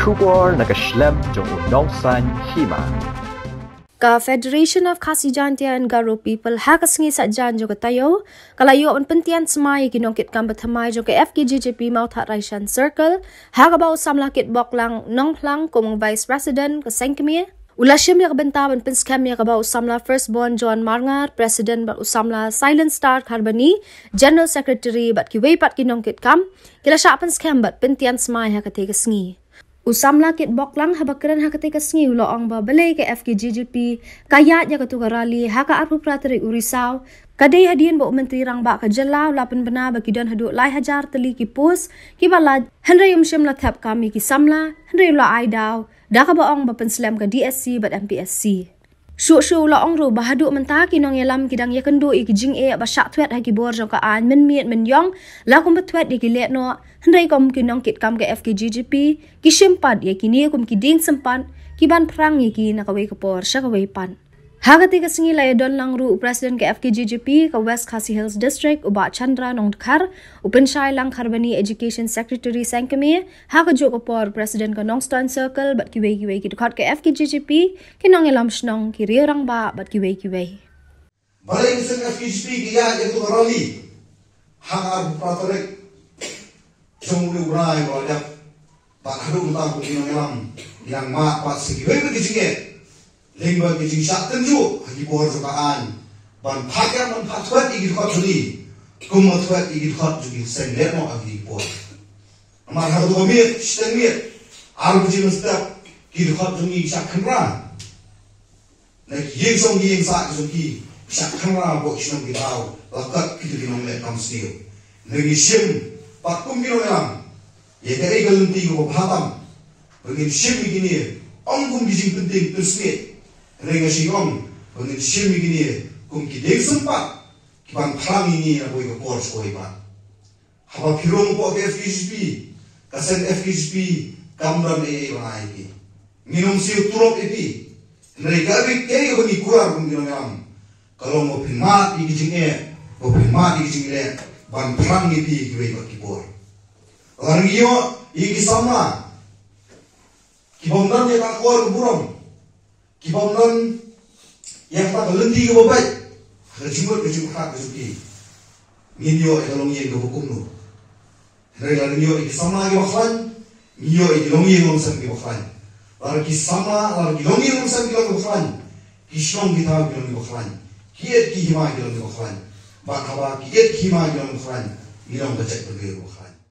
kubor nakaslem jong unongsan Hima. Ka Federation of Khasijantia and Garo people hakasengi sajan jo katayo kalayo on pentian semai kinongkit kam bathamai jo ke FKJJP mau that Raishan Circle hagabau samlakit boklang nongplang komong Vice President ka sengkemi ulashim ya benta ban pinskam ya kabau samla firstborn John Marngar President bat usamla Silent Star Kharbani General Secretary bat kiwei pat kinongkit kam kila sha pinskam bat pentian semai hakate kasengi Usamla kit boklang habakran hakate kasngi ulo ang ba balay ke FKJJP kaya ya katugarali haka arpu prateri urisau kadai hadian bo menteri rang ba kajalau lapan bena bakidan Haduh lai hajar teli ki pus ki bala henry umshim la thap kami ki samla henry la aidau daka ba ong ba penslam ka DSC bat MPSC Shu la ong ru ba Haduh Mynta ki Nongïalam kidang Ïakynduh ki Jingeh ba Shah Thwet haki bor jong ka an men miet men Jong la kum Thwet ki let no hendai kom ki nong kit kam ke FKJJP ki shimpat ye ki ni kum ki ding sempan ki ban prang ye ki nakawei ka por sha kawei pan hagati ka singi la don lang ru President ke FKJJP ka West Khasi Hills District uba Chandra nongkhar upen shai lang Kharbani Education Secretary sangkemi haga jo ka por President ka Nongsan Circle bat ki wei ki khot ke FKJJP ki Nongïalam shnong ki riorang ba bat ki wei balai sen FKJP ki ya tu rali haga pratorek Jong lu rai bolak ba Haduh Mynta ki Nongïalam yang ma pas ki wei ki Jingeh lingba ki jing Shah tenju hagi bor jokaan ban phakar man Thwet igi khot juli kum Thwet igi khot jugi sen lermo agi bor amar Haduh mir shten mir ar buji mustaq ki khot jungi Shah khamra na yeng song yeng sa jugi Shah khamra bo shnong ki dau lakat ki dinong le kam stiu ngi shim pat kum ki Nongïalam ye kare galunti ko bhatam bagi shim gini ong kum ki jing penting tusne Rega siom, pengin shimi gini, kum ki dek sempat, ki ban plang ini aku ikut kors koi ban. Haba pirong po ke FKJP, kasen FKJP kamran banai ki. Minum siu turop epi, mereka bi kaya bagi kuar kum Nongïalam. Kalau mau pinmat di Jingeh, mau pinmat di Jingeh, ban plang epi ki wei bagi kor. Orang iyo, iki sama, ki bomdan dia tak kuar buram. Kibaunan yang tak berhenti ke babai, kejumur hak kesuki. Minyo ekalong yang kehukum nu. Mereka minyo ikisama lagi baklan, minyo ikilongi longsan ke baklan. Lalu kisama, lalu kilongi longsan ke baklan. Kisong kita kilongi baklan. Kiat ki Hima kilongi baklan. Bakaba kiat Hima kilongi baklan. Milong becek berbeda baklan.